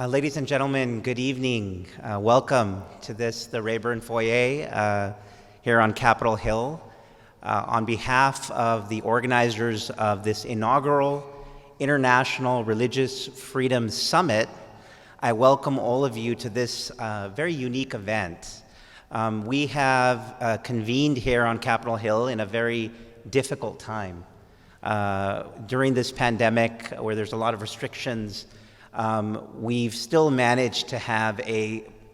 Ladies and gentlemen, good evening. Welcome to the Rayburn Foyer here on Capitol Hill. On behalf of the organizers of this inaugural International Religious Freedom Summit, I welcome all of you to this very unique event. We have convened here on Capitol Hill in a very difficult time. During this pandemic, where there's a lot of restrictions, we've still managed to have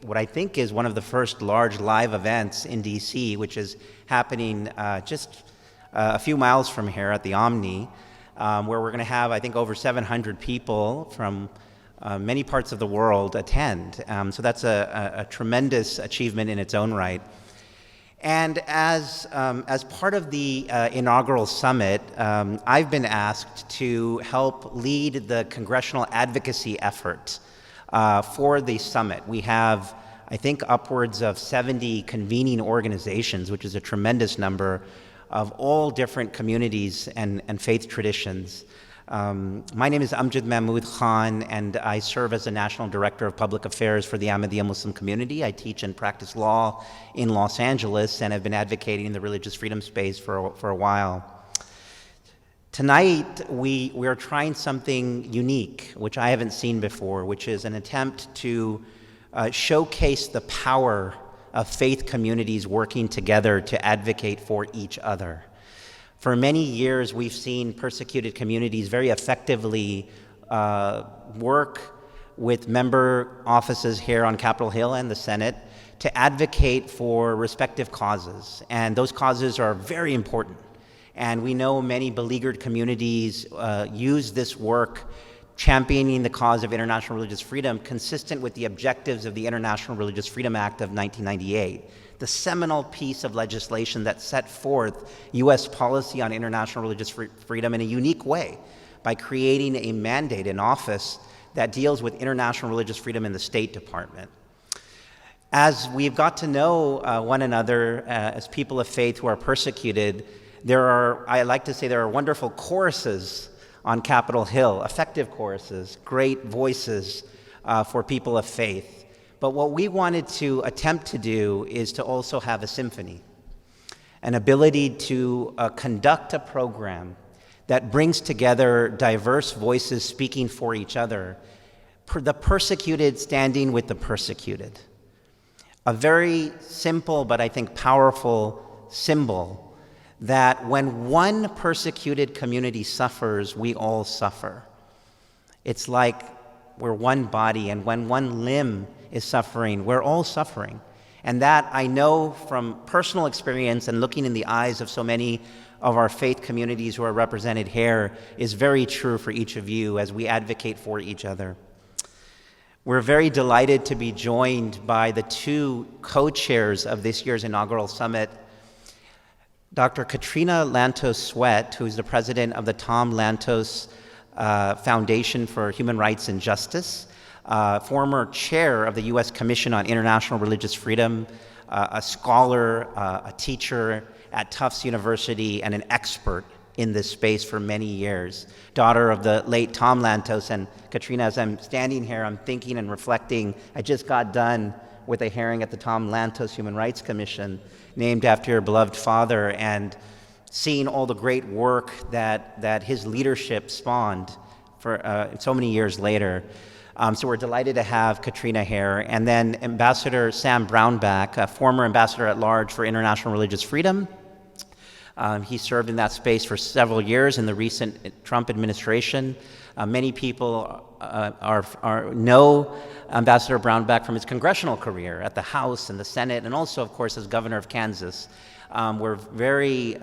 what I think is one of the first large live events in DC, which is happening just a few miles from here at the Omni, where we're going to have, I think, over 700 people from many parts of the world attend. So that's a tremendous achievement in its own right. And as part of the inaugural summit, I've been asked to help lead the Congressional Advocacy effort for the summit. We have, I think, upwards of 70 convening organizations, which is a tremendous number, of all different communities and faith traditions. My name is Amjad Mahmood Khan, and I serve as the National Director of Public Affairs for the Ahmadiyya Muslim community. I teach and practice law in Los Angeles and have been advocating in the religious freedom space for a while. Tonight, we are trying something unique, which I haven't seen before, which is an attempt to showcase the power of faith communities working together to advocate for each other. For many years, we've seen persecuted communities very effectively work with member offices here on Capitol Hill and the Senate to advocate for respective causes. And those causes are very important. And we know many beleaguered communities use this work championing the cause of international religious freedom consistent with the objectives of the International Religious Freedom Act of 1998. The seminal piece of legislation that set forth U.S. policy on international religious freedom in a unique way by creating a mandate, an office that deals with international religious freedom in the State Department. As we've got to know one another as people of faith who are persecuted, I like to say there are wonderful choruses on Capitol Hill, effective choruses, great voices for people of faith. But what we wanted to attempt to do is to also have a symphony, an ability to conduct a program that brings together diverse voices speaking for each other, the persecuted standing with the persecuted. A very simple but I think powerful symbol that when one persecuted community suffers, we all suffer. It's like we're one body, and when one limb is suffering, we're all suffering. And that I know from personal experience and looking in the eyes of so many of our faith communities who are represented here is very true for each of you as we advocate for each other. We're very delighted to be joined by the two co-chairs of this year's inaugural summit, Dr. Katrina Lantos Swett, who's the president of the Tom Lantos Foundation for Human Rights and Justice, former chair of the U.S. Commission on International Religious Freedom, a scholar, a teacher at Tufts University, and an expert in this space for many years. Daughter of the late Tom Lantos. And Katrina, as I'm standing here, I'm thinking and reflecting, I just got done with a hearing at the Tom Lantos Human Rights Commission, named after your beloved father, and seeing all the great work that his leadership spawned for so many years later. So we're delighted to have Katrina here. And then Ambassador Sam Brownback, a former ambassador at large for international religious freedom. He served in that space for several years in the recent Trump administration. Many people know Ambassador Brownback from his congressional career at the House and the Senate, and also, of course, as governor of Kansas. We're very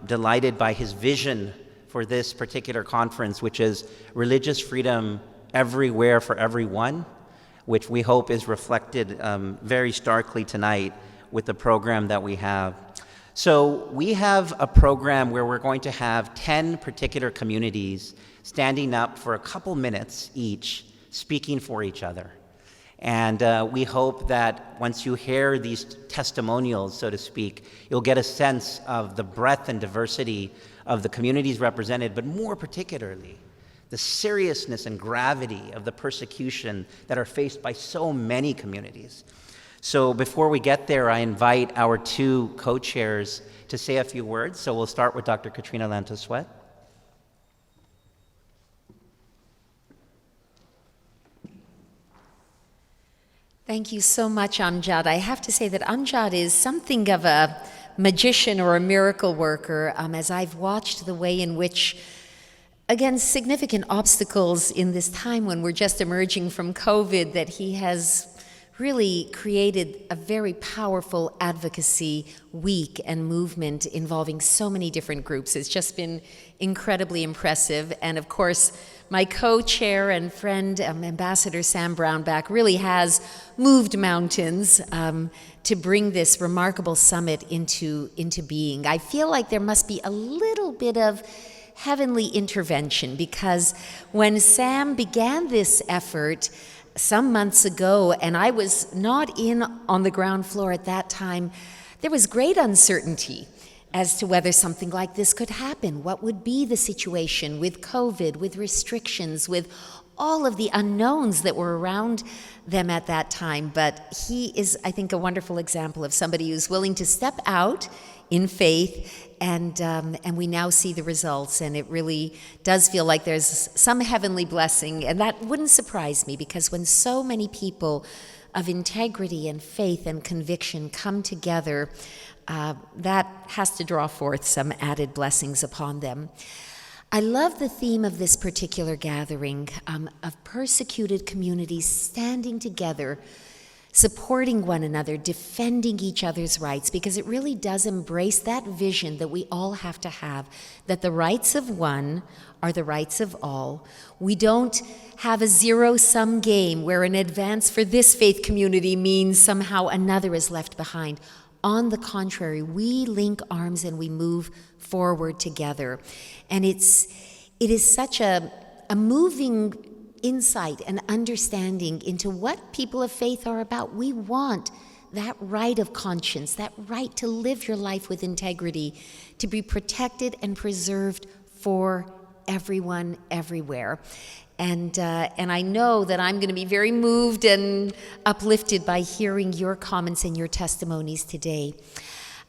delighted by his vision for this particular conference, which is religious freedom everywhere for everyone, which we hope is reflected very starkly tonight with the program that we have. So we have a program where we're going to have 10 particular communities standing up for a couple minutes each, speaking for each other. And we hope that once you hear these testimonials, so to speak, you'll get a sense of the breadth and diversity of the communities represented, but more particularly, the seriousness and gravity of the persecution that are faced by so many communities. So before we get there, I invite our two co-chairs to say a few words. So we'll start with Dr. Katrina Lantos Swett. Thank you so much, Amjad. I have to say that Amjad is something of a magician or a miracle worker, as I've watched the way in which, again, significant obstacles in this time when we're just emerging from COVID, that he has really created a very powerful advocacy week and movement involving so many different groups. It's just been incredibly impressive. And of course, my co-chair and friend, Ambassador Sam Brownback, really has moved mountains to bring this remarkable summit into being. I feel like there must be a little bit of heavenly intervention, because when Sam began this effort some months ago, and I was not in on the ground floor at that time, there was great uncertainty as to whether something like this could happen. What would be the situation with COVID, with restrictions, with all of the unknowns that were around them at that time? But he is, I think, a wonderful example of somebody who's willing to step out in faith, and we now see the results, and it really does feel like there's some heavenly blessing, and that wouldn't surprise me, because when so many people of integrity and faith and conviction come together, that has to draw forth some added blessings upon them. I love the theme of this particular gathering, of persecuted communities standing together, supporting one another, defending each other's rights, because it really does embrace that vision that we all have to have, that the rights of one are the rights of all. We don't have a zero-sum game where an advance for this faith community means somehow another is left behind. On the contrary, we link arms and we move forward together. And it is such a moving insight and understanding into what people of faith are about. We want that right of conscience, that right to live your life with integrity, to be protected and preserved for everyone, everywhere. And I know that I'm going to be very moved and uplifted by hearing your comments and your testimonies today.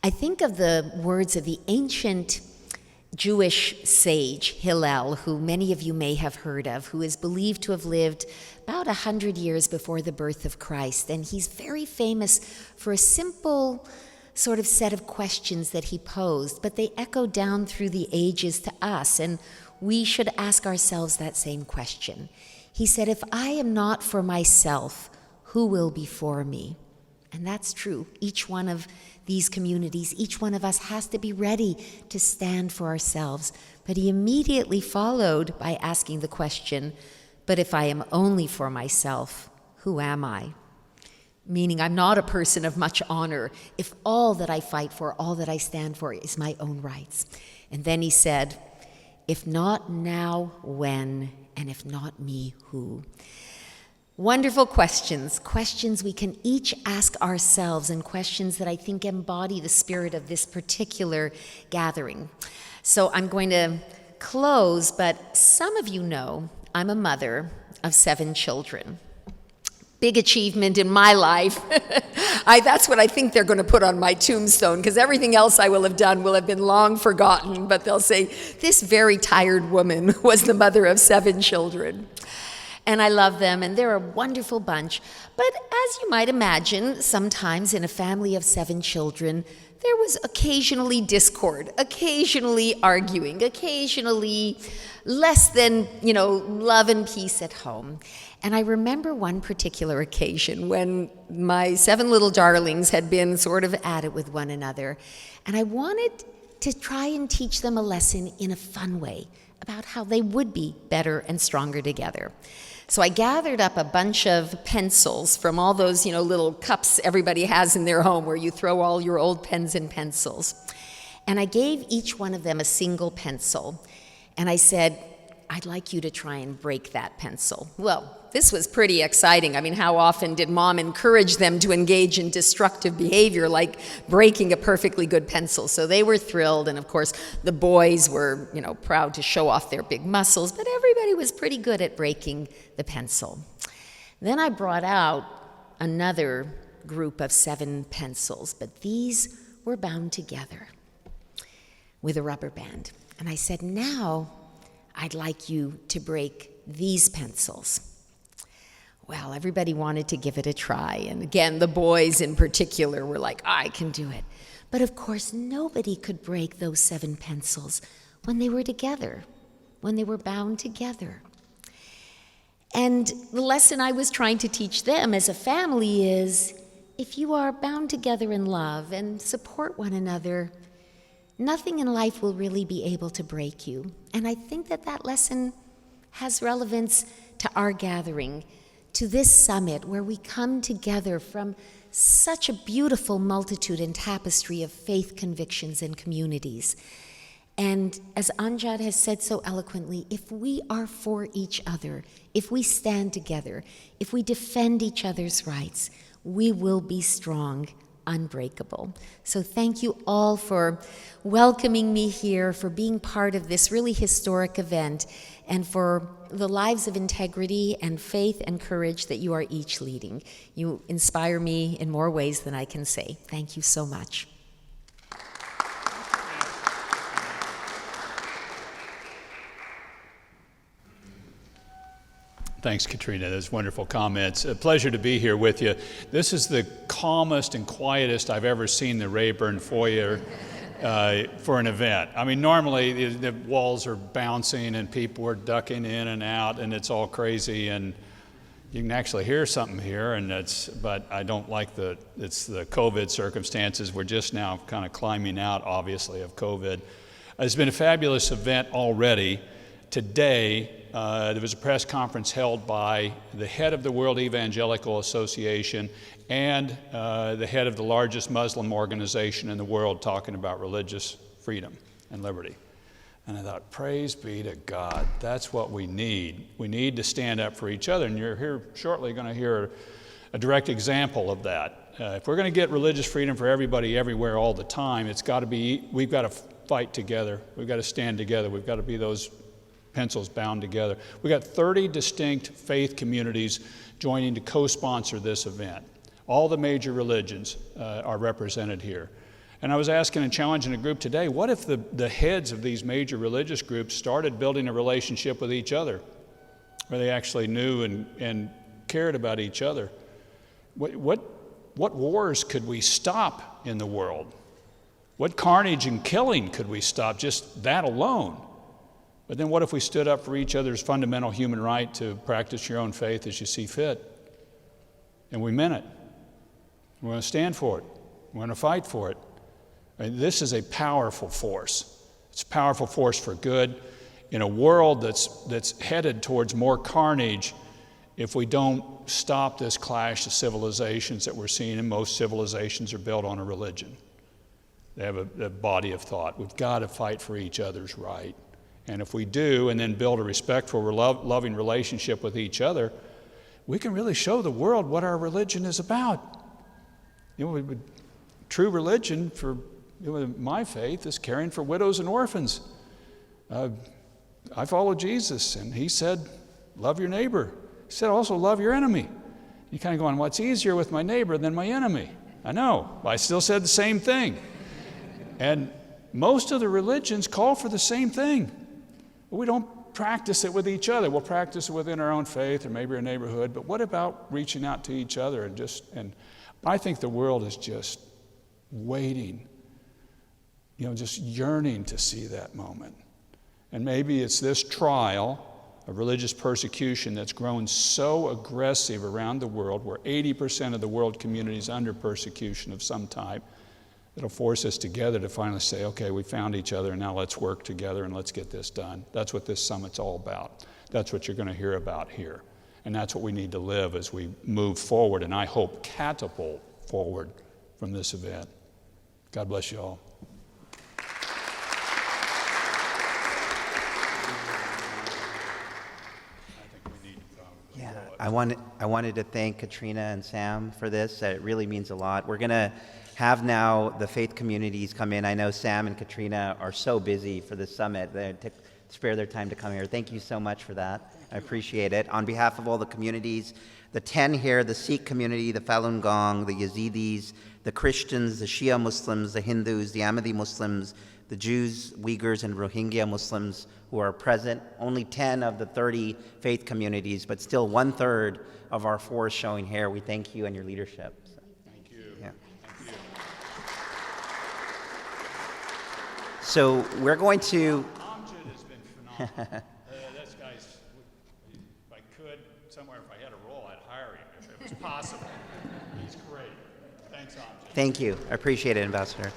I think of the words of the ancient Jewish sage Hillel, who many of you may have heard of, who is believed to have lived about 100 years before the birth of Christ. And he's very famous for a simple sort of set of questions that he posed, but they echo down through the ages to us, and we should ask ourselves that same question. He said, if I am not for myself, who will be for me? And that's true. Each one of these communities, each one of us has to be ready to stand for ourselves. But he immediately followed by asking the question, but if I am only for myself, who am I? Meaning I'm not a person of much honor if all that I fight for, all that I stand for is my own rights. And then he said, if not now, when? And if not me, who? Wonderful questions we can each ask ourselves, and questions that I think embody the spirit of this particular gathering. So I'm going to close, but some of you know I'm a mother of 7 children. Big achievement in my life. That's what I think they're going to put on my tombstone, because everything else I will have done will have been long forgotten, but they'll say, this very tired woman was the mother of 7 children. And I love them, and they're a wonderful bunch. But as you might imagine, sometimes in a family of 7 children, there was occasionally discord, occasionally arguing, occasionally less than, love and peace at home. And I remember one particular occasion when my 7 little darlings had been sort of at it with one another. And I wanted to try and teach them a lesson in a fun way about how they would be better and stronger together. So I gathered up a bunch of pencils from all those, little cups everybody has in their home where you throw all your old pens and pencils. And I gave each one of them a single pencil. And I said, I'd like you to try and break that pencil. Well, this was pretty exciting. I mean, how often did mom encourage them to engage in destructive behavior like breaking a perfectly good pencil? So they were thrilled, and of course, the boys were, proud to show off their big muscles, but everybody was pretty good at breaking the pencil. Then I brought out another group of 7 pencils, but these were bound together with a rubber band. And I said, now I'd like you to break these pencils. Well, everybody wanted to give it a try. And again, the boys in particular were like, I can do it. But of course, nobody could break those 7 pencils when they were together, when they were bound together. And the lesson I was trying to teach them as a family is, if you are bound together in love and support one another, nothing in life will really be able to break you. And I think that lesson has relevance to our gathering, to this summit where we come together from such a beautiful multitude and tapestry of faith convictions and communities. And as Amjad has said so eloquently, if we are for each other, if we stand together, if we defend each other's rights, we will be strong, unbreakable. So thank you all for welcoming me here, for being part of this really historic event, and for the lives of integrity and faith and courage that you are each leading. You inspire me in more ways than I can say. Thank you so much. Thanks, Katrina. Those wonderful comments. A pleasure to be here with you. This is the calmest and quietest I've ever seen the Rayburn foyer for an event. I mean, normally the walls are bouncing and people are ducking in and out and it's all crazy, and you can actually hear something here, but I don't like it's the COVID circumstances. We're just now kind of climbing out, obviously, of COVID. It's been a fabulous event already. Today, there was a press conference held by the head of the World Evangelical Association and the head of the largest Muslim organization in the world, talking about religious freedom and liberty. And I thought, praise be to God, that's what we need. We need to stand up for each other, and you're here shortly going to hear a direct example of that. If we're going to get religious freedom for everybody everywhere all the time, we've got to fight together. We've got to stand together. We've got to be those pencils bound together. We've got 30 distinct faith communities joining to co-sponsor this event. All the major religions are represented here. And I was asking and challenging a group today, what if the heads of these major religious groups started building a relationship with each other, where they actually knew and cared about each other? What wars could we stop in the world? What carnage and killing could we stop, just that alone? But then what if we stood up for each other's fundamental human right to practice your own faith as you see fit? And we meant it. We're going to stand for it. We're going to fight for it. I mean, this is a powerful force. It's a powerful force for good in a world that's headed towards more carnage. If we don't stop this clash of civilizations that we're seeing, and most civilizations are built on a religion. They have a body of thought. We've got to fight for each other's right. And if we do, and then build a respectful, loving relationship with each other, we can really show the world what our religion is about. True religion for my faith is caring for widows and orphans. I follow Jesus, and he said, love your neighbor. He said, also love your enemy. You're kind of going, well, it's easier with my neighbor than my enemy. I know, but I still said the same thing. And most of the religions call for the same thing. But we don't practice it with each other. We'll practice it within our own faith or maybe our neighborhood, but what about reaching out to each other and I think the world is just waiting, just yearning to see that moment. And maybe it's this trial of religious persecution that's grown so aggressive around the world, where 80% of the world community is under persecution of some type, that'll force us together to finally say, okay, we found each other, and now let's work together and let's get this done. That's what this summit's all about. That's what you're going to hear about here. And that's what we need to live as we move forward, and I hope catapult forward from this event. God bless you all. Thank you. I wanted to thank Katrina and Sam for this. It really means a lot. We're going to have now the faith communities come in. I know Sam and Katrina are so busy for this summit. They spare their time to come here. Thank you so much for that. I appreciate it. On behalf of all the communities, the 10 here, the Sikh community, the Falun Gong, the Yazidis, the Christians, the Shia Muslims, the Hindus, the Ahmadi Muslims, the Jews, Uyghurs, and Rohingya Muslims who are present. Only 10 of the 30 faith communities, but still 1/3 of our force showing here. We thank you and your leadership. Thank you. Yeah. Thank you. So we're going to... Amjad has been phenomenal. This guy's, if I could, somewhere if I had a role, I'd hire him if it was possible. He's great. Thanks, Amjad. Thank you. I appreciate it, Ambassador.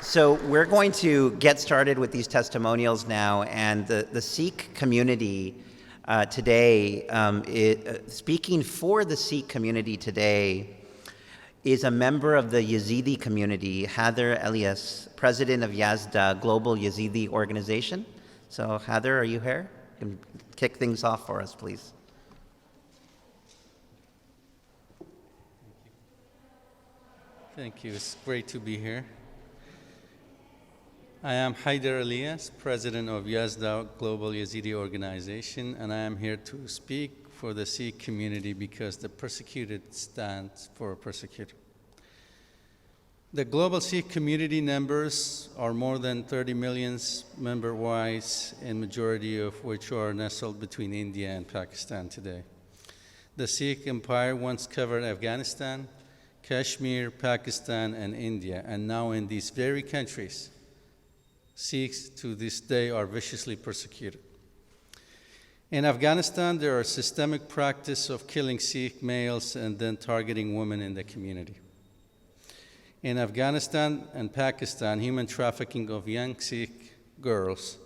So we're going to get started with these testimonials now, and the Sikh community today, speaking for the Sikh community today, is a member of the Yazidi community, Heather Elias, president of Yazda Global Yazidi Organization. So Heather, are you here? You can kick things off for us, please. Thank you. It's great to be here. I am Haider Elias, president of Yazda Global Yazidi Organization, and I am here to speak for the Sikh community because the persecuted stands for persecuted. The global Sikh community numbers are more than 30 million member-wise, and majority of which are nestled between India and Pakistan today. The Sikh empire once covered Afghanistan, Kashmir, Pakistan, and India, and now in these very countries, Sikhs to this day are viciously persecuted. In Afghanistan, there are systemic practice of killing Sikh males and then targeting women in the community. In Afghanistan and Pakistan, human trafficking of young Sikh girls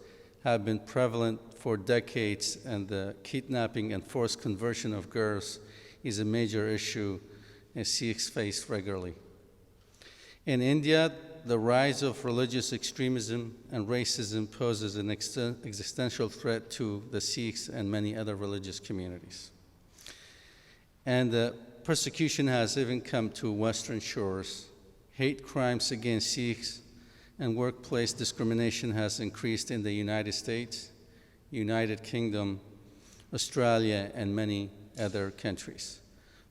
have been prevalent for decades, and the kidnapping and forced conversion of girls is a major issue as Sikhs face regularly. In India, the rise of religious extremism and racism poses an existential threat to the Sikhs and many other religious communities. And the persecution has even come to Western shores. Hate crimes against Sikhs and workplace discrimination has increased in the United States, United Kingdom, Australia, and many other countries.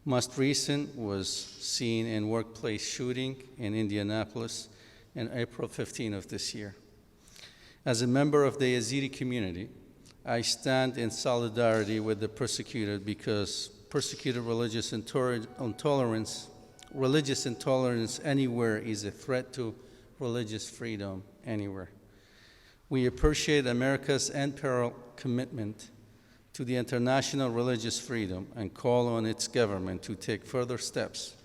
Most recent was seen in workplace shooting in Indianapolis in April 15 of this year. As a member of the Yazidi community, I stand in solidarity with the persecuted because persecuted religious intolerance anywhere is a threat to religious freedom anywhere. We appreciate America's unparalleled commitment to the international religious freedom and call on its government to take further steps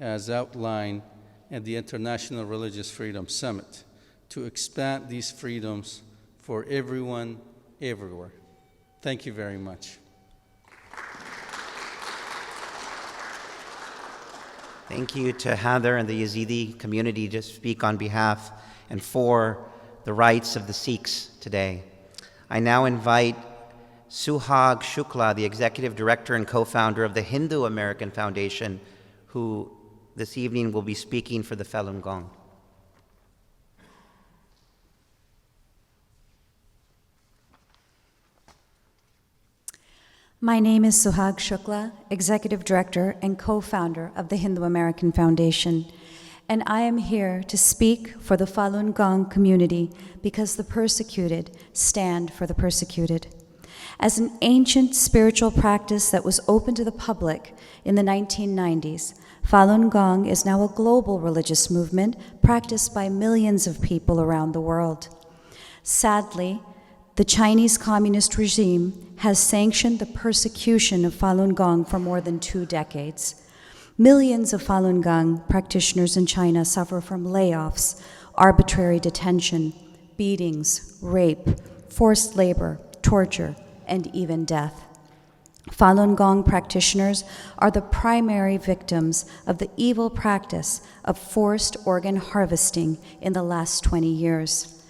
as outlined at the International Religious Freedom Summit to expand these freedoms for everyone, everywhere. Thank you very much. Thank you to Heather and the Yazidi community to speak on behalf and for the rights of the Sikhs today. I now invite Suhag Shukla, the executive director and co-founder of the Hindu American Foundation, who this evening will be speaking for the Falun Gong. My name is Suhag Shukla, Executive Director and co-founder of the Hindu American Foundation, and I am here to speak for the Falun Gong community because the persecuted stand for the persecuted. As an ancient spiritual practice that was open to the public in the 1990s, Falun Gong is now a global religious movement practiced by millions of people around the world. Sadly, the Chinese communist regime has sanctioned the persecution of Falun Gong for more than 2 decades. Millions of Falun Gong practitioners in China suffer from layoffs, arbitrary detention, beatings, rape, forced labor, torture, and even death. Falun Gong practitioners are the primary victims of the evil practice of forced organ harvesting in the last 20 years.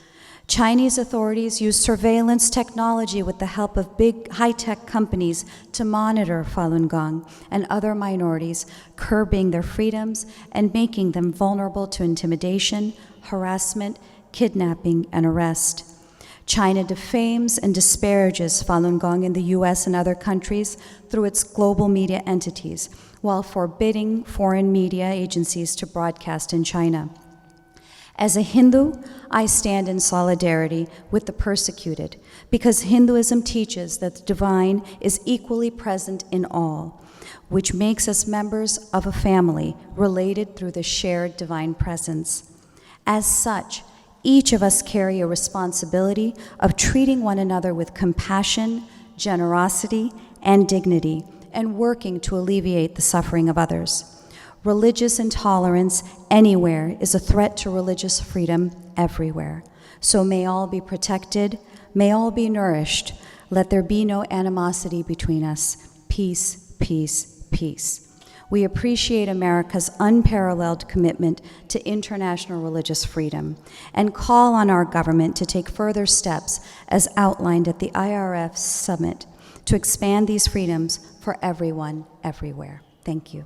Chinese authorities use surveillance technology with the help of big high-tech companies to monitor Falun Gong and other minorities, curbing their freedoms and making them vulnerable to intimidation, harassment, kidnapping, and arrest. China defames and disparages Falun Gong in the U.S. and other countries through its global media entities, while forbidding foreign media agencies to broadcast in China. As a Hindu, I stand in solidarity with the persecuted because Hinduism teaches that the divine is equally present in all, which makes us members of a family related through the shared divine presence. As such, each of us carry a responsibility of treating one another with compassion, generosity, and dignity, and working to alleviate the suffering of others. Religious intolerance anywhere is a threat to religious freedom everywhere. So may all be protected, may all be nourished. Let there be no animosity between us. Peace, peace, peace. We appreciate America's unparalleled commitment to international religious freedom and call on our government to take further steps as outlined at the IRF Summit to expand these freedoms for everyone, everywhere. Thank you.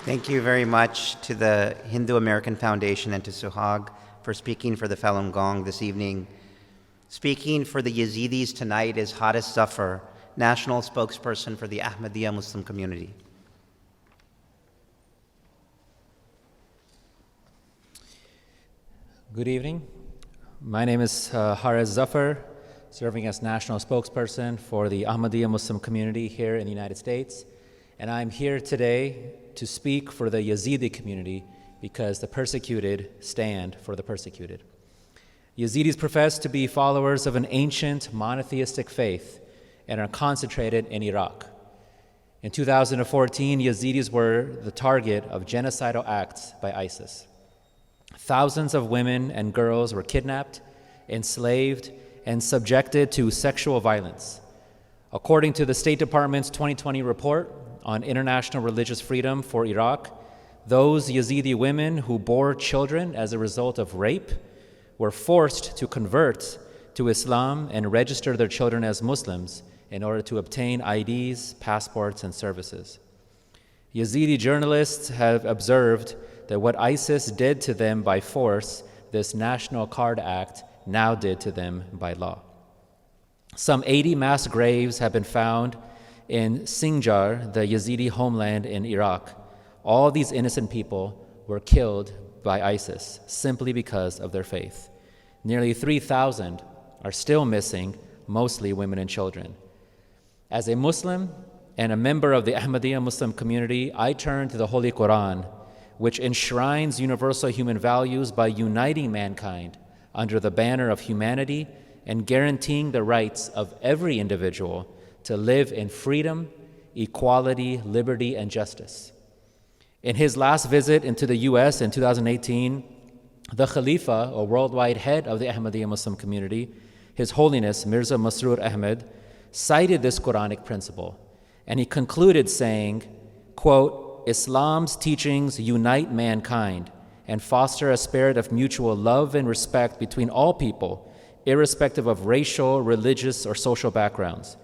Thank you very much to the Hindu American Foundation and to Suhag for speaking for the Falun Gong this evening. Speaking for the Yazidis tonight is Haris Zafar, National Spokesperson for the Ahmadiyya Muslim community. Good evening. My name is Haris Zafar, serving as National Spokesperson for the Ahmadiyya Muslim community here in the United States. And I'm here today to speak for the Yazidi community because the persecuted stand for the persecuted. Yazidis profess to be followers of an ancient monotheistic faith and are concentrated in Iraq. In 2014, Yazidis were the target of genocidal acts by ISIS. Thousands of women and girls were kidnapped, enslaved, and subjected to sexual violence. According to the State Department's 2020 report on international religious freedom for Iraq, those Yazidi women who bore children as a result of rape were forced to convert to Islam and register their children as Muslims in order to obtain IDs, passports, and services. Yazidi journalists have observed that what ISIS did to them by force, this National Card Act now did to them by law. Some 80 mass graves have been found in Sinjar, the Yazidi homeland in Iraq. All these innocent people were killed by ISIS simply because of their faith. Nearly 3,000 are still missing, mostly women and children. As a Muslim and a member of the Ahmadiyya Muslim community, I turn to the Holy Quran, which enshrines universal human values by uniting mankind under the banner of humanity and guaranteeing the rights of every individual to live in freedom, equality, liberty, and justice. In his last visit into the U.S. in 2018, the Khalifa, or worldwide head of the Ahmadiyya Muslim community, His Holiness Mirza Masroor Ahmed, cited this Quranic principle, and he concluded saying, quote, "Islam's teachings unite mankind and foster a spirit of mutual love and respect between all people, irrespective of racial, religious, or social backgrounds.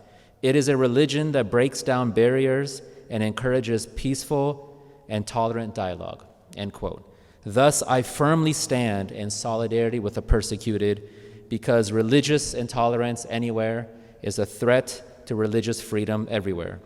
It is a religion that breaks down barriers and encourages peaceful and tolerant dialogue," end quote. Thus, I firmly stand in solidarity with the persecuted because religious intolerance anywhere is a threat to religious freedom everywhere.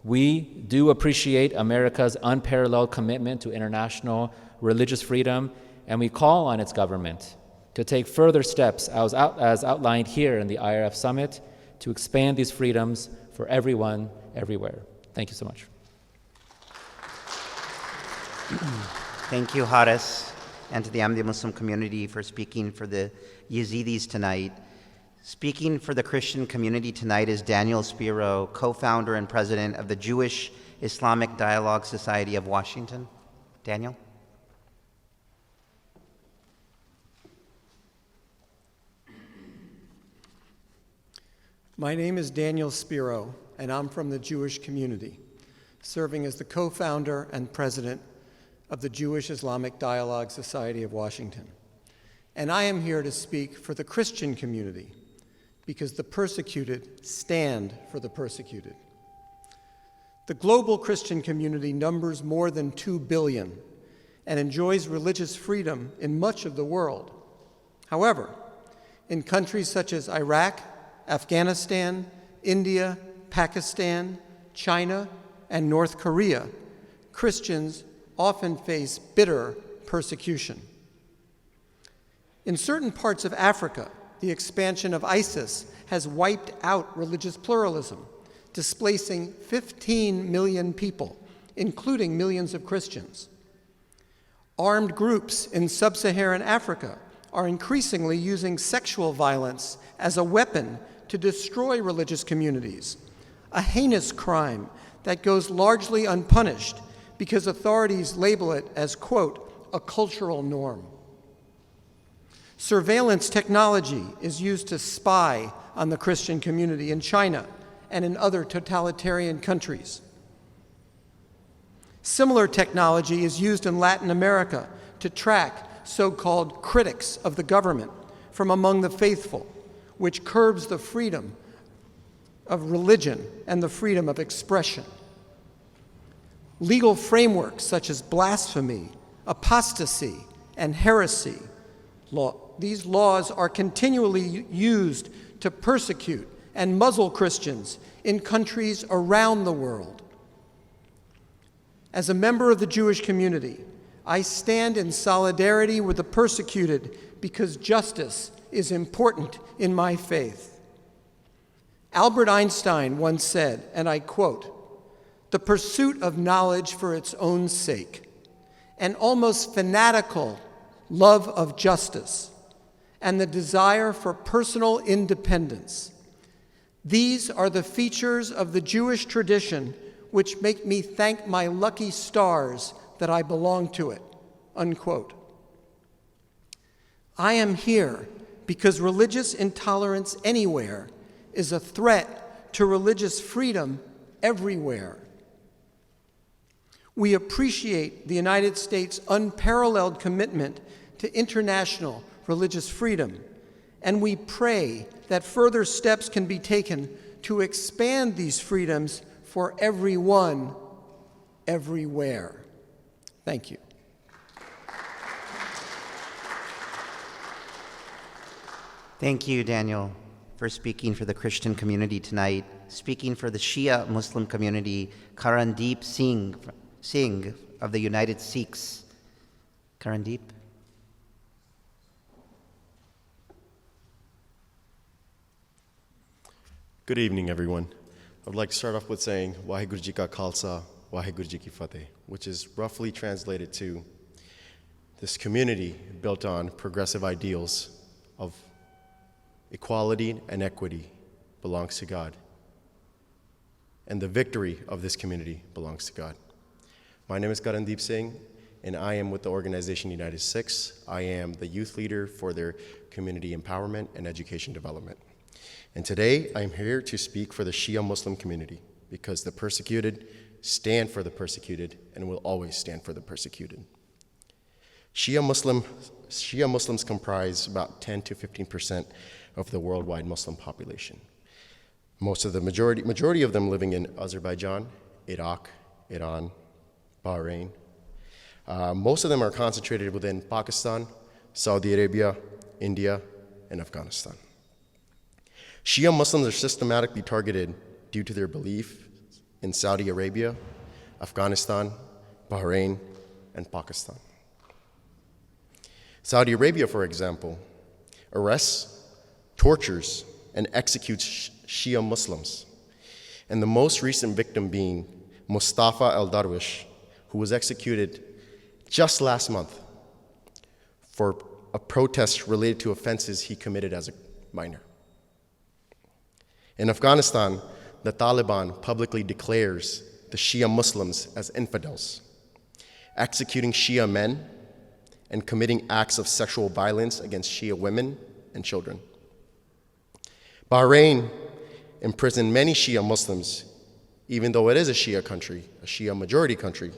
We do appreciate America's unparalleled commitment to international religious freedom, and we call on its government to take further steps as outlined here in the IRF Summit to expand these freedoms for everyone, everywhere. Thank you so much. Thank you, Haris, and to the Ahmadiyya Muslim community for speaking for the Yazidis tonight. Speaking for the Christian community tonight is Daniel Spiro, co-founder and president of the Jewish Islamic Dialogue Society of Washington. Daniel? My name is Daniel Spiro, and I'm from the Jewish community, serving as the co-founder and president of the Jewish Islamic Dialogue Society of Washington. And I am here to speak for the Christian community, because the persecuted stand for the persecuted. The global Christian community numbers more than 2 billion and enjoys religious freedom in much of the world. However, in countries such as Iraq, Afghanistan, India, Pakistan, China, and North Korea, Christians often face bitter persecution. In certain parts of Africa, the expansion of ISIS has wiped out religious pluralism, displacing 15 million people, including millions of Christians. Armed groups in sub-Saharan Africa are increasingly using sexual violence as a weapon to destroy religious communities, a heinous crime that goes largely unpunished because authorities label it as, quote, a cultural norm. Surveillance technology is used to spy on the Christian community in China and in other totalitarian countries. Similar technology is used in Latin America to track so-called critics of the government from among the faithful, which curbs the freedom of religion and the freedom of expression. Legal frameworks such as blasphemy, apostasy, and heresy, these laws are continually used to persecute and muzzle Christians in countries around the world. As a member of the Jewish community, I stand in solidarity with the persecuted because justice is important in my faith. Albert Einstein once said, and I quote, "The pursuit of knowledge for its own sake, an almost fanatical love of justice, and the desire for personal independence. These are the features of the Jewish tradition which make me thank my lucky stars that I belong to it," unquote. I am here because religious intolerance anywhere is a threat to religious freedom everywhere. We appreciate the United States' unparalleled commitment to international religious freedom, and we pray that further steps can be taken to expand these freedoms for everyone, everywhere. Thank you. Thank you, Daniel, for speaking for the Christian community tonight. Speaking for the Shia Muslim community, Karandeep Singh of the United Sikhs. Karandeep. Good evening, everyone. I would like to start off with saying Waheguru Ji Ka Khalsa, Waheguru Ji Ki Fateh, which is roughly translated to this community built on progressive ideals of equality and equity belongs to God. And the victory of this community belongs to God. My name is Karandeep Singh, and I am with the organization United Sikhs. I am the youth leader for their community empowerment and education development. And today, I'm here to speak for the Shia Muslim community, because the persecuted stand for the persecuted and will always stand for the persecuted. Shia Muslims comprise about 10 to 15% of the worldwide Muslim population. Most of the majority of them living in Azerbaijan, Iraq, Iran, Bahrain. Most of them are concentrated within Pakistan, Saudi Arabia, India, and Afghanistan. Shia Muslims are systematically targeted due to their belief in Saudi Arabia, Afghanistan, Bahrain, and Pakistan. Saudi Arabia, for example, arrests, tortures, and executes Shia Muslims, and the most recent victim being Mustafa al-Darwish, who was executed just last month for a protest related to offenses he committed as a minor. In Afghanistan, the Taliban publicly declares the Shia Muslims as infidels, executing Shia men and committing acts of sexual violence against Shia women and children. Bahrain imprisoned many Shia Muslims, even though it is a Shia country, a Shia majority country,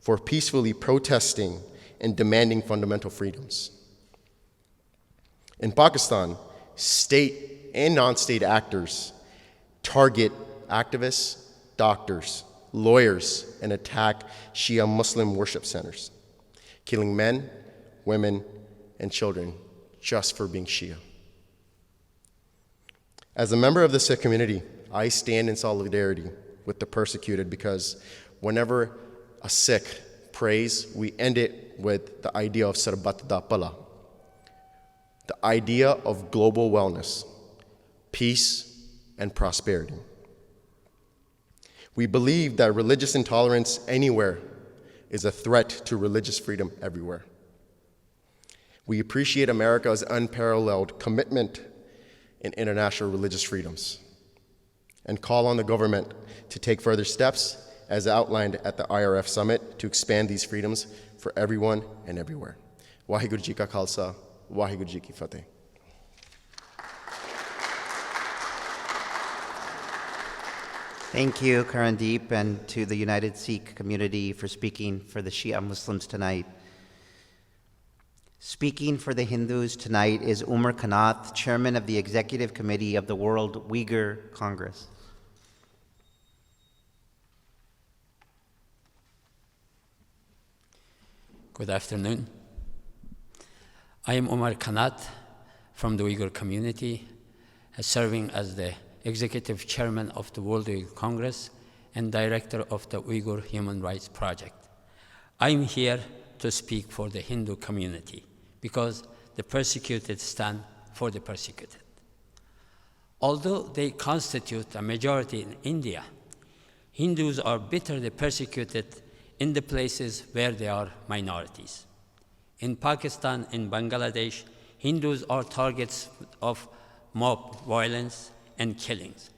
for peacefully protesting and demanding fundamental freedoms. In Pakistan, state and non-state actors target activists, doctors, lawyers, and attack Shia Muslim worship centers, killing men, women, and children just for being Shia. As a member of the Sikh community, I stand in solidarity with the persecuted because whenever a Sikh prays, we end it with the idea of Sarbat da Pala, the idea of global wellness, peace, and prosperity. We believe that religious intolerance anywhere is a threat to religious freedom everywhere. We appreciate America's unparalleled commitment in international religious freedoms and call on the government to take further steps as outlined at the IRF Summit to expand these freedoms for everyone and everywhere. Waheguru Ji Ka Khalsa, Waheguru Ji Ki Fateh. Thank you, Karandeep, and to the United Sikh community for speaking for the Shia Muslims tonight. Speaking for the Hindus tonight is Umar Kanath, Chairman of the Executive Committee of the World Uyghur Congress. Good afternoon. I am Umar Kanath from the Uyghur community, serving as the Executive Chairman of the World Uyghur Congress and Director of the Uyghur Human Rights Project. I am here to speak for the Hindu community because the persecuted stand for the persecuted. Although they constitute a majority in India, Hindus are bitterly persecuted in the places where they are minorities. In Pakistan and Bangladesh, Hindus are targets of mob violence and killings.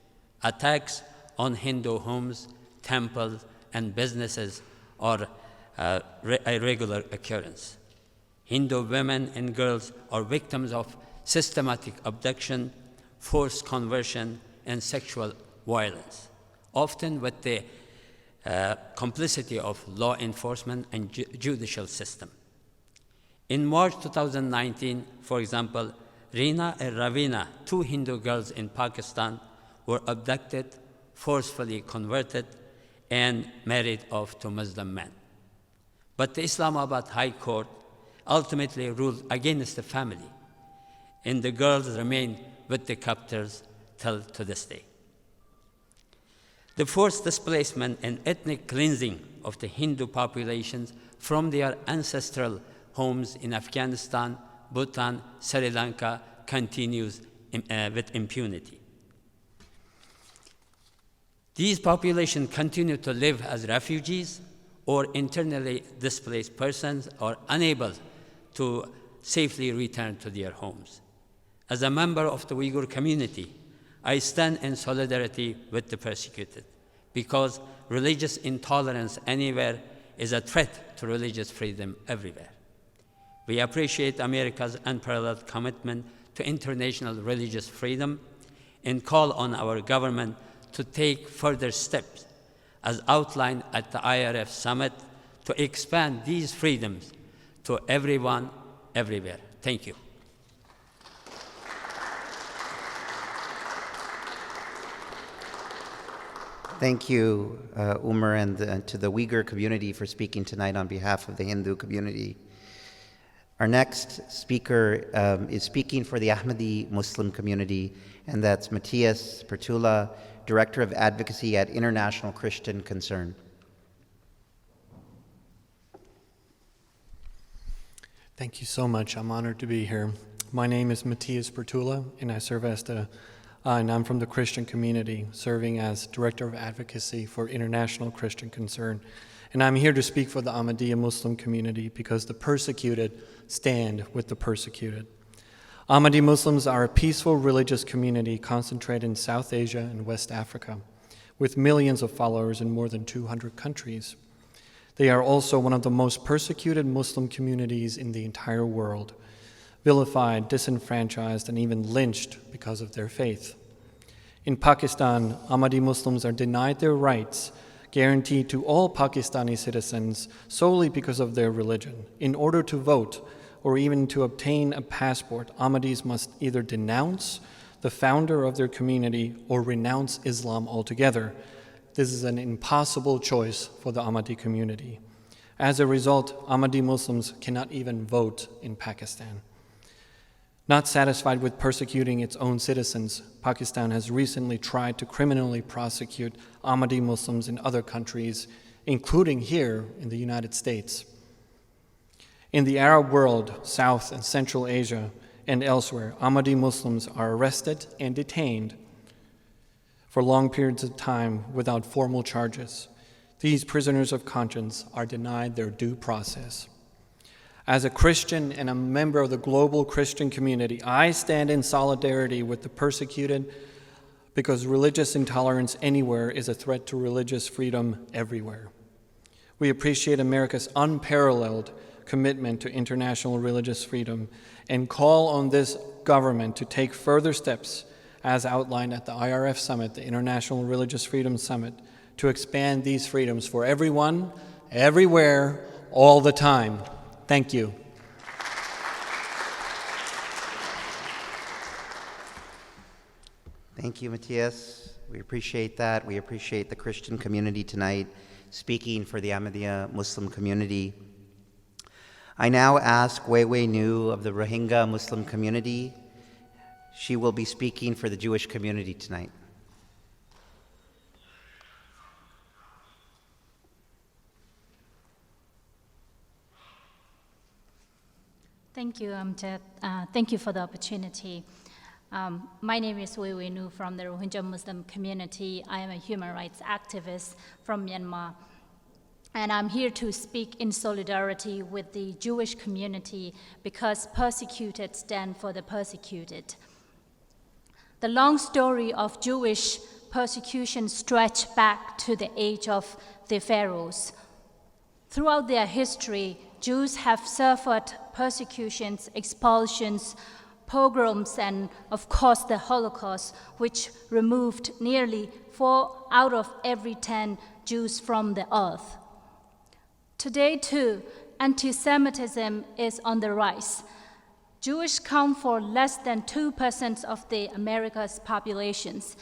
Attacks on Hindu homes, temples, and businesses are a regular occurrence. Hindu women and girls are victims of systematic abduction, forced conversion, and sexual violence, often with the complicity of law enforcement and judicial system. In March 2019, for example, Reena and Ravina, two Hindu girls in Pakistan, were abducted, forcefully converted, and married off to Muslim men. But the Islamabad High Court ultimately ruled against the family, and the girls remained with the captors till to this day. The forced displacement and ethnic cleansing of the Hindu populations from their ancestral homes in Afghanistan, Bhutan, Sri Lanka continues with impunity. These populations continue to live as refugees or internally displaced persons are unable to safely return to their homes. As a member of the Uyghur community, I stand in solidarity with the persecuted because religious intolerance anywhere is a threat to religious freedom everywhere. We appreciate America's unparalleled commitment to international religious freedom and call on our government to take further steps as outlined at the IRF Summit to expand these freedoms to everyone, everywhere. Thank you. Thank you, Umar, and to the Uyghur community for speaking tonight on behalf of the Hindu community. Our next speaker is speaking for the Ahmadi Muslim community, and that's Matthias Pertula, Director of Advocacy at International Christian Concern. Thank you so much. I'm honored to be here. My name is Matthias Pertula, and I serve as and I'm from the Christian community, serving as Director of Advocacy for International Christian Concern. And I'm here to speak for the Ahmadiyya Muslim community because the persecuted stand with the persecuted. Ahmadi Muslims are a peaceful religious community concentrated in South Asia and West Africa, with millions of followers in more than 200 countries. They are also one of the most persecuted Muslim communities in the entire world, vilified, disenfranchised, and even lynched because of their faith. In Pakistan, Ahmadi Muslims are denied their rights, guaranteed to all Pakistani citizens solely because of their religion. In order to vote or even to obtain a passport, Ahmadis must either denounce the founder of their community or renounce Islam altogether. This is an impossible choice for the Ahmadi community. As a result, Ahmadi Muslims cannot even vote in Pakistan. Not satisfied with persecuting its own citizens, Pakistan has recently tried to criminally prosecute Ahmadi Muslims in other countries, including here in the United States. In the Arab world, South and Central Asia, and elsewhere, Ahmadi Muslims are arrested and detained for long periods of time without formal charges. These prisoners of conscience are denied their due process. As a Christian and a member of the global Christian community, I stand in solidarity with the persecuted because religious intolerance anywhere is a threat to religious freedom everywhere. We appreciate America's unparalleled commitment to international religious freedom and call on this government to take further steps as outlined at the IRF Summit, the International Religious Freedom Summit, to expand these freedoms for everyone, everywhere, all the time. Thank you. Thank you, Matthias. We appreciate that. We appreciate the Christian community tonight speaking for the Ahmadiyya Muslim community. I now ask Wei Wei Nu of the Rohingya Muslim community. She will be speaking for the Jewish community tonight. Thank you, Amjad. Thank you for the opportunity. My name is Wei Wei Nu from the Rohingya Muslim community. I am a human rights activist from Myanmar. And I'm here to speak in solidarity with the Jewish community because persecuted stand for the persecuted. The long story of Jewish persecution stretched back to the age of the pharaohs. Throughout their history, Jews have suffered persecutions, expulsions, pogroms, and of course the Holocaust, which removed nearly 4 out of every 10 Jews from the earth. Today, too, anti-Semitism is on the rise. Jews count for less than 2% of the America's populations.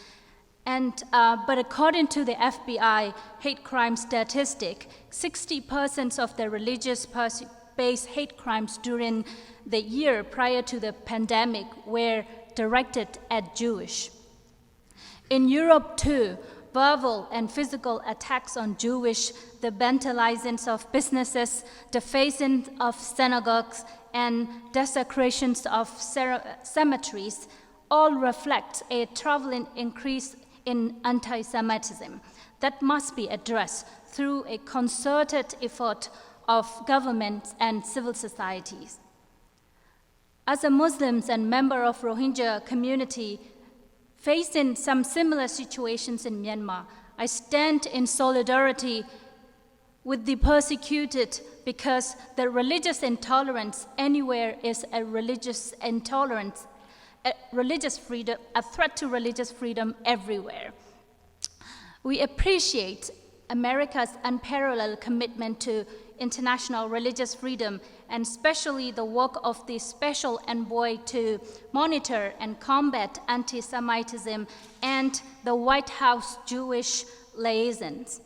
But according to the FBI hate crime statistic, 60% of the religious-based hate crimes during the year prior to the pandemic were directed at Jewish. In Europe, too, verbal and physical attacks on Jewish, the vandalizing of businesses, defacing of synagogues, and desecrations of cemeteries all reflect a troubling increase in anti-Semitism that must be addressed through a concerted effort of governments and civil societies. As a Muslim and member of Rohingya community, facing some similar situations in Myanmar, I stand in solidarity with the persecuted because the religious intolerance anywhere is a religious intolerance, religious freedom, a threat to religious freedom everywhere. We appreciate America's unparalleled commitment to international religious freedom, and especially the work of the Special Envoy to monitor and combat anti-Semitism and the White House Jewish liaisons.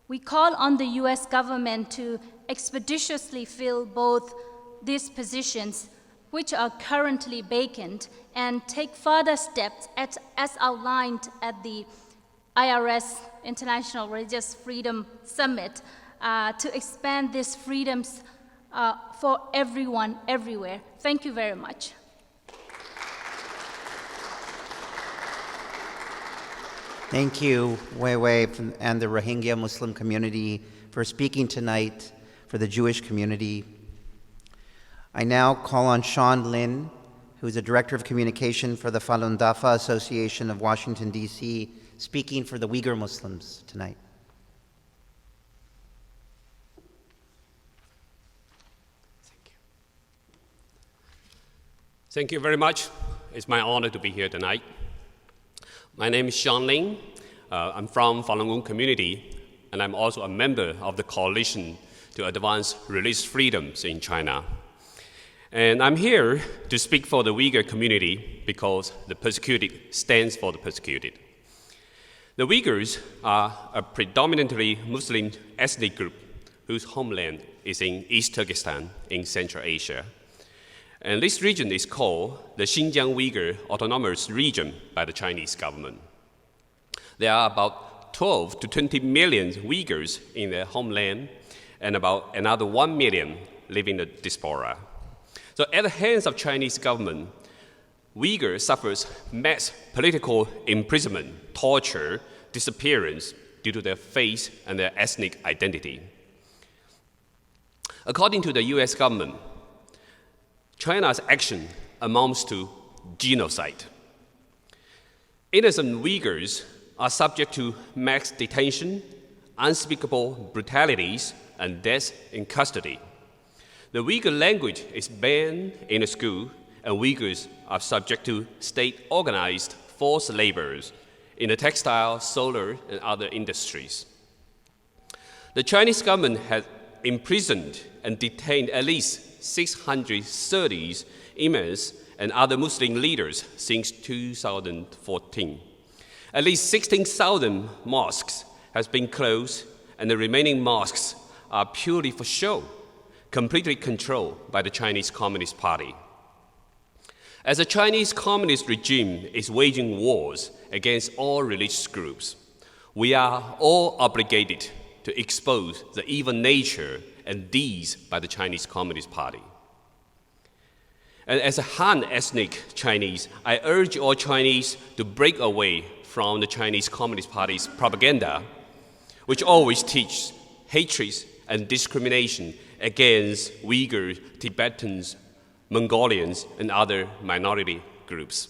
We call on the US government to expeditiously fill both these positions, which are currently vacant, and take further steps as outlined at the IRF International Religious Freedom Summit to expand these freedoms for everyone, everywhere. Thank you very much. Thank you, Wei Wei and the Rohingya Muslim community for speaking tonight for the Jewish community. I now call on Sean Lin, who is the Director of Communication for the Falun Dafa Association of Washington, D.C., speaking for the Uyghur Muslims tonight. Thank you very much. It's my honor to be here tonight. My name is Sean Ling. I'm from Falun Gong community. and I'm also a member of the Coalition to Advance Religious Freedoms in China. And I'm here to speak for the Uyghur community because the persecuted stands for the persecuted. The Uyghurs are a predominantly Muslim ethnic group whose homeland is in East Turkestan in Central Asia. And this region is called the Xinjiang Uyghur Autonomous Region by the Chinese government. There are about 12 to 20 million Uyghurs in their homeland and about another 1 million live in the diaspora. So at the hands of Chinese government, Uyghur suffers mass political imprisonment, torture, disappearance due to their faith and their ethnic identity. According to the US government, China's action amounts to genocide. Innocent Uyghurs are subject to mass detention, unspeakable brutalities, and death in custody. The Uyghur language is banned in the school, and Uyghurs are subject to state-organized forced labors in the textile, solar, and other industries. The Chinese government has imprisoned and detained at least 630 imams and other Muslim leaders since 2014. At least 16,000 mosques have been closed, and the remaining mosques are purely for show, completely controlled by the Chinese Communist Party. As the Chinese Communist regime is waging wars against all religious groups, we are all obligated to expose the evil nature and deeds by the Chinese Communist Party. And as a Han ethnic Chinese, I urge all Chinese to break away from the Chinese Communist Party's propaganda, which always teaches hatred and discrimination against Uyghurs, Tibetans, Mongolians, and other minority groups.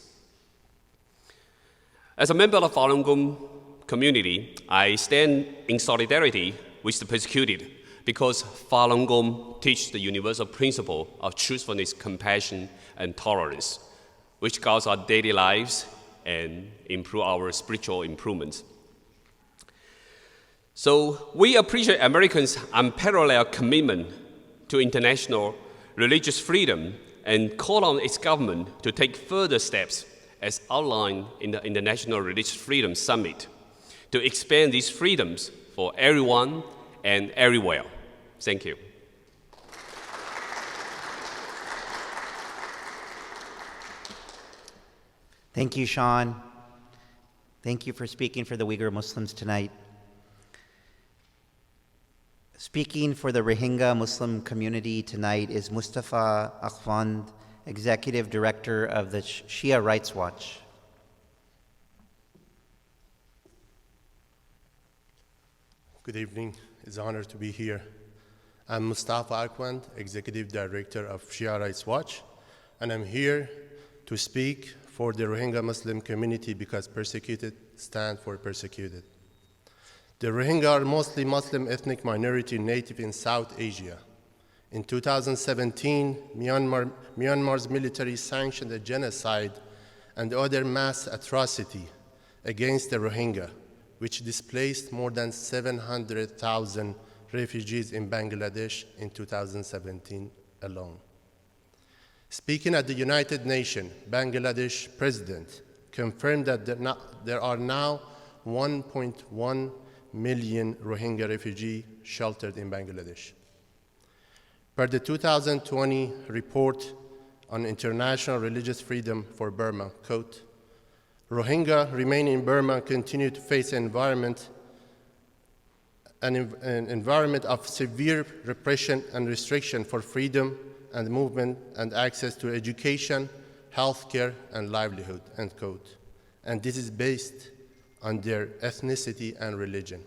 As a member of Falun Gong community, I stand in solidarity with the persecuted because Falun Gong teaches the universal principle of truthfulness, compassion, and tolerance, which guides our daily lives and improve our spiritual improvements. So we appreciate Americans' unparalleled commitment to international religious freedom and call on its government to take further steps as outlined in the International Religious Freedom Summit to expand these freedoms for everyone and everywhere. Thank you. Thank you, Sean. Thank you for speaking for the Uyghur Muslims tonight. Speaking for the Rohingya Muslim community tonight is Mustafa Akhwand, Executive Director of the Shia Rights Watch. Good evening. It's an honor to be here. I'm Mustafa Akhwand, Executive Director of Shia Rights Watch, and I'm here to speak for the Rohingya Muslim community because persecuted stand for persecuted. The Rohingya are mostly Muslim ethnic minority native in South Asia. In 2017, Myanmar's military sanctioned a genocide and other mass atrocity against the Rohingya, which displaced more than 700,000 refugees in Bangladesh in 2017 alone. Speaking at the United Nations, Bangladesh president confirmed that there are now 1.1 million Rohingya refugees sheltered in Bangladesh. Per the 2020 report on international religious freedom for Burma, quote, Rohingya remain in Burma and continue to face an environment of severe repression and restriction for freedom and movement and access to education, healthcare, and livelihood, end quote. And this is based on their ethnicity and religion.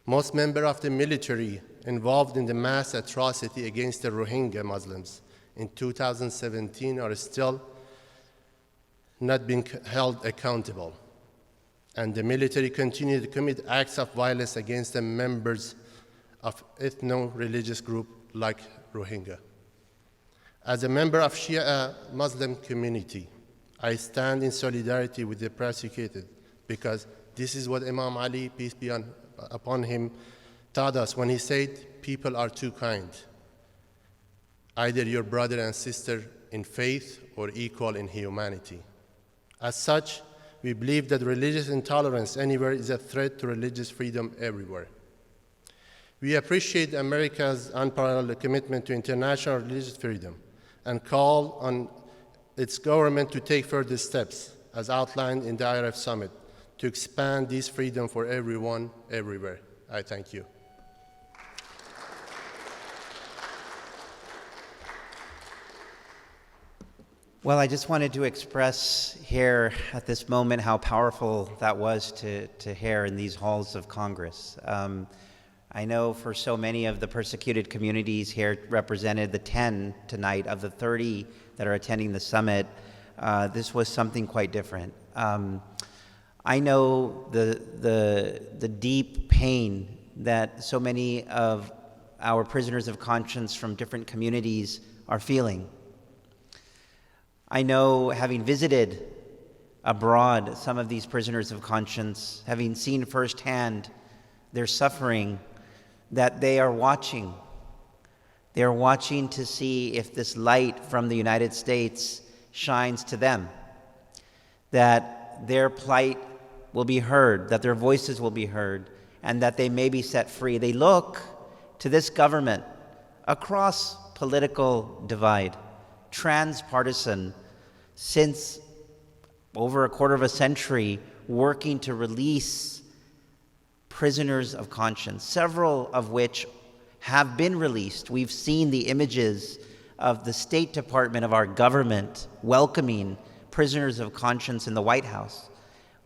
Most members of the military involved in the mass atrocity against the Rohingya Muslims in 2017 are still not being held accountable. And the military continue to commit acts of violence against the members of ethno-religious groups like Rohingya. As a member of Shia Muslim community, I stand in solidarity with the persecuted because this is what Imam Ali, peace be upon him taught us when he said, "People are too kind. Either your brother and sister in faith or equal in humanity." As such, we believe that religious intolerance anywhere is a threat to religious freedom everywhere. We appreciate America's unparalleled commitment to international religious freedom and call on its government to take further steps, as outlined in the IRF Summit, to expand this freedom for everyone, everywhere. I thank you. Well, I just wanted to express here at this moment how powerful that was to hear in these halls of Congress. I know for so many of the persecuted communities here represented, the 10 tonight of the 30 that are attending the summit, this was something quite different. I know the deep pain that so many of our prisoners of conscience from different communities are feeling. I know, having visited abroad some of these prisoners of conscience, having seen firsthand their suffering, that they are watching. They are watching to see if this light from the United States shines to them, that their plight will be heard, that their voices will be heard, and that they may be set free. They look to this government across political divide, transpartisan, since over a quarter of a century, working to release prisoners of conscience, several of which have been released. We've seen the images of the State Department of our government welcoming prisoners of conscience in the White House.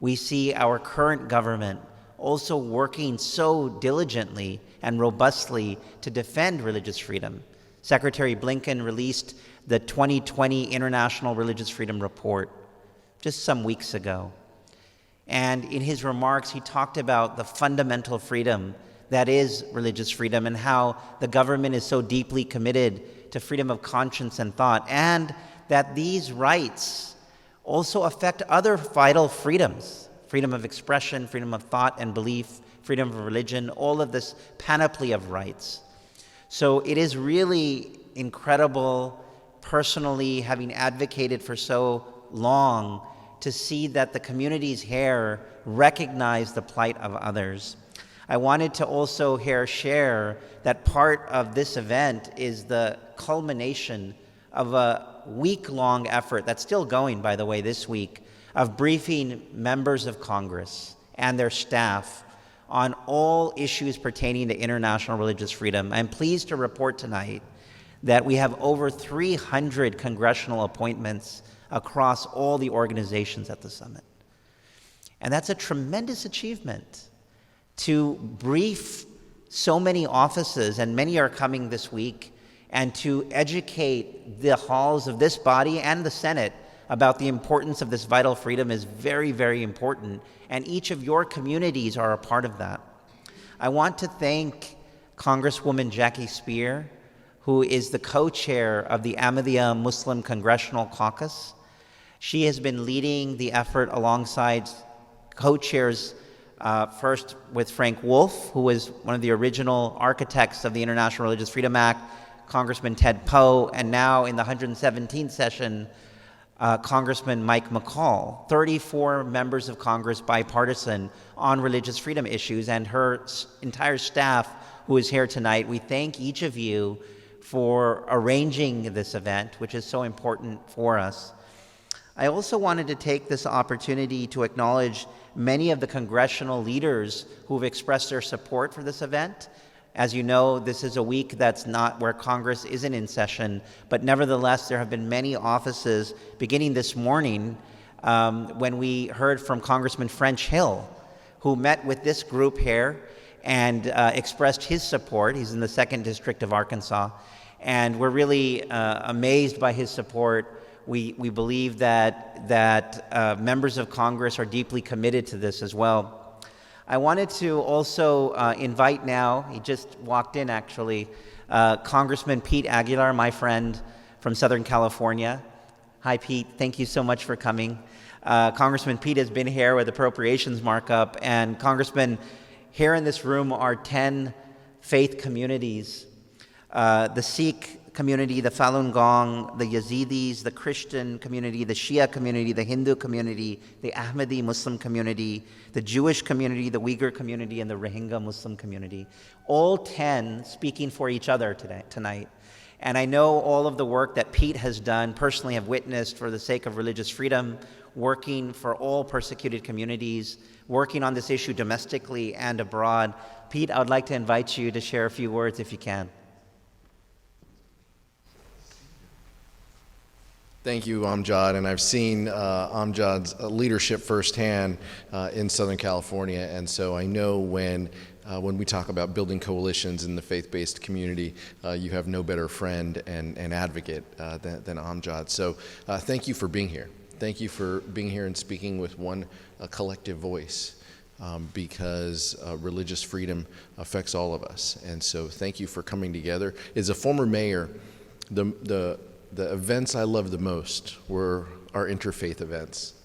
We see our current government also working so diligently and robustly to defend religious freedom. Secretary Blinken released the 2020 International Religious Freedom Report just some weeks ago. And in his remarks, he talked about the fundamental freedom that is religious freedom and how the government is so deeply committed to freedom of conscience and thought, and that these rights also affect other vital freedoms: freedom of expression, freedom of thought and belief, freedom of religion, all of this panoply of rights. So it is really incredible, personally, having advocated for so long, to see that the communities here recognize the plight of others. I wanted to also here share that part of this event is the culmination of a week-long effort that's still going, by the way, this week, of briefing members of Congress and their staff on all issues pertaining to international religious freedom. I'm pleased to report tonight that we have over 300 congressional appointments across all the organizations at the summit. And that's a tremendous achievement to brief so many offices, and many are coming this week, and to educate the halls of this body and the Senate about the importance of this vital freedom is very, very important, and each of your communities are a part of that. I want to thank Congresswoman Jackie Speer, who is the co-chair of the Ahmadiyya Muslim Congressional Caucus. She has been leading the effort alongside co-chairs, first with Frank Wolf, who was one of the original architects of the International Religious Freedom Act, Congressman Ted Poe, and now in the 117th session, Congressman Mike McCall. 34 members of Congress, bipartisan, on religious freedom issues, and her entire staff who is here tonight. We thank each of you for arranging this event, which is so important for us. I also wanted to take this opportunity to acknowledge many of the congressional leaders who have expressed their support for this event. As you know, this is a week that's not where Congress isn't in session, but nevertheless, there have been many offices beginning this morning when we heard from Congressman French Hill, who met with this group here and expressed his support. He's in the 2nd District of Arkansas, and we're really amazed by his support. We believe that members of Congress are deeply committed to this as well. I wanted to also invite now, he just walked in actually, Congressman Pete Aguilar, my friend from Southern California. Hi Pete, thank you so much for coming. Congressman Pete has been here with appropriations markup, and Congressman, Here in this room are 10 faith communities. The Sikh community, the Falun Gong, the Yazidis, the Christian community, the Shia community, the Hindu community, the Ahmadi Muslim community, the Jewish community, the Uyghur community, and the Rohingya Muslim community. All 10 speaking for each other tonight. And I know all of the work that Pete has done, personally have witnessed for the sake of religious freedom, working for all persecuted communities, working on this issue domestically and abroad. Pete, I would like to invite you to share a few words if you can. Thank you, Amjad, and I've seen Amjad's leadership firsthand in Southern California, and so I know when we talk about building coalitions in the faith-based community, you have no better friend and advocate than Amjad. So thank you for being here. Thank you for being here and speaking with one collective voice, because religious freedom affects all of us, and so thank you for coming together. As a former mayor, the events I loved the most were our interfaith events,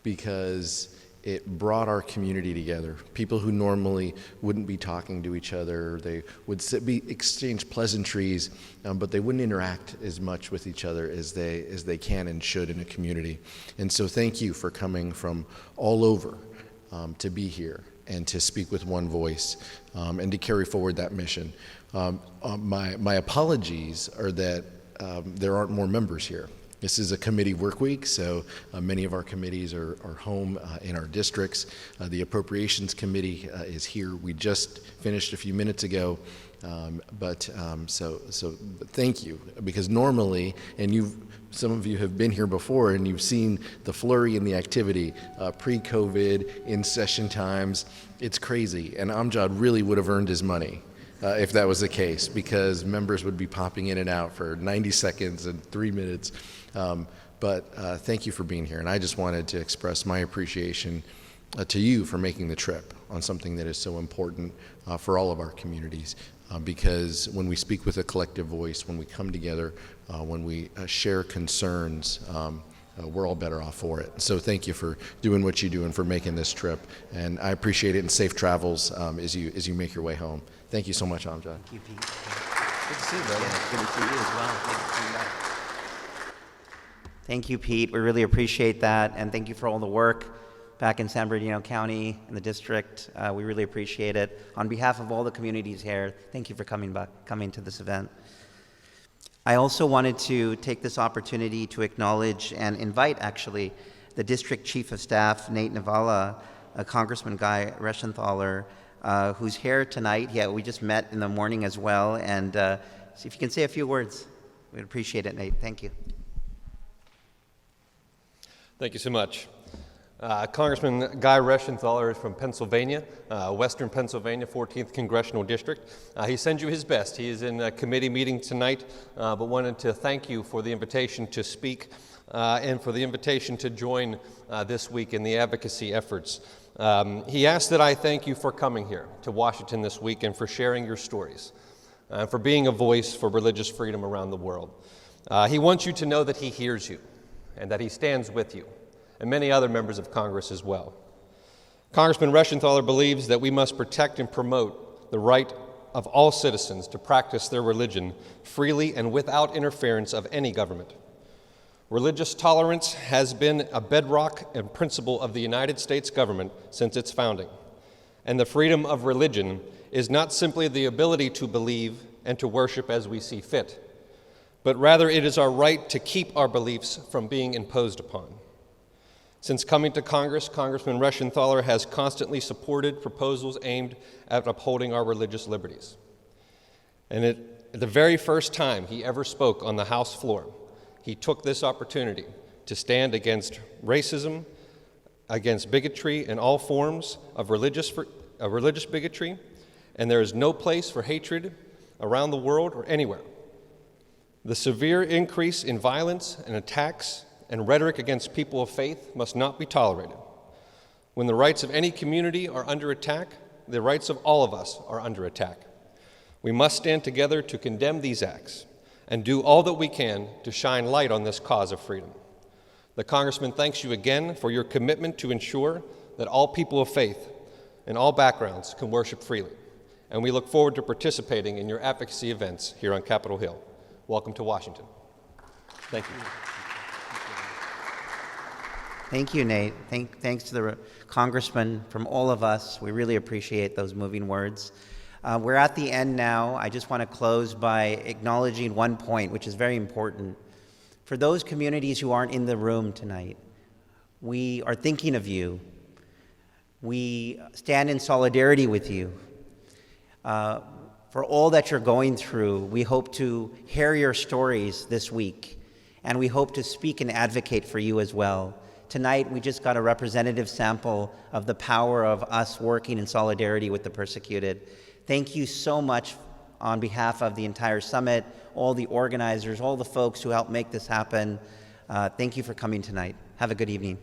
because it brought our community together. People who normally wouldn't be talking to each other, they would exchange pleasantries, but they wouldn't interact as much with each other as they can and should in a community. And so thank you for coming from all over to be here and to speak with one voice and to carry forward that mission. My apologies are that there aren't more members here. This is a committee work week, so many of our committees are home in our districts. The Appropriations Committee is here. We just finished a few minutes ago, so thank you, because normally, and some of you have been here before and you've seen the flurry in the activity pre-COVID, in session times. It's crazy, and Amjad really would have earned his money if that was the case, because members would be popping in and out for 90 seconds and 3 minutes. But thank you for being here. And I just wanted to express my appreciation to you for making the trip on something that is so important for all of our communities. Because when we speak with a collective voice, when we come together, when we share concerns, we're all better off for it. So thank you for doing what you do and for making this trip. And I appreciate it, and safe travels as you make your way home. Thank you so much, Amjad. Thank you, Pete. Good to see you, brother. Good to see you as well. Thank you, Pete. We really appreciate that, and thank you for all the work back in San Bernardino County and the district. We really appreciate it. On behalf of all the communities here, thank you for coming to this event. I also wanted to take this opportunity to acknowledge and invite, actually, the District Chief of Staff, Nate Navala, Congressman Guy Reschenthaler, who's here tonight. Yeah, we just met in the morning as well, and see if you can say a few words. We'd appreciate it, Nate. Thank you. Thank you so much. Congressman Guy Reschenthaler is from Pennsylvania, Western Pennsylvania, 14th Congressional District. He sends you his best. He is in a committee meeting tonight, but wanted to thank you for the invitation to speak and for the invitation to join this week in the advocacy efforts. He asked that I thank you for coming here to Washington this week and for sharing your stories, and for being a voice for religious freedom around the world. He wants you to know that he hears you and that he stands with you, and many other members of Congress as well. Congressman Reschenthaler believes that we must protect and promote the right of all citizens to practice their religion freely and without interference of any government. Religious tolerance has been a bedrock and principle of the United States government since its founding. And the freedom of religion is not simply the ability to believe and to worship as we see fit, but rather it is our right to keep our beliefs from being imposed upon. Since coming to Congress, Congressman Reschenthaler has constantly supported proposals aimed at upholding our religious liberties. And at the very first time he ever spoke on the House floor, he took this opportunity to stand against racism, against bigotry and all forms of religious bigotry, and there is no place for hatred around the world or anywhere. The severe increase in violence and attacks and rhetoric against people of faith must not be tolerated. When the rights of any community are under attack, the rights of all of us are under attack. We must stand together to condemn these acts and do all that we can to shine light on this cause of freedom. The Congressman thanks you again for your commitment to ensure that all people of faith in all backgrounds can worship freely, and we look forward to participating in your advocacy events here on Capitol Hill. Welcome to Washington. Thank you. Thank you, Nate. Thanks to the congressman from all of us. We really appreciate those moving words. We're at the end now. I just want to close by acknowledging one point, which is very important. For those communities who aren't in the room tonight, we are thinking of you. We stand in solidarity with you. For all that you're going through, we hope to hear your stories this week, and we hope to speak and advocate for you as well. Tonight, we just got a representative sample of the power of us working in solidarity with the persecuted. Thank you so much on behalf of the entire summit, all the organizers, all the folks who helped make this happen. Thank you for coming tonight. Have a good evening.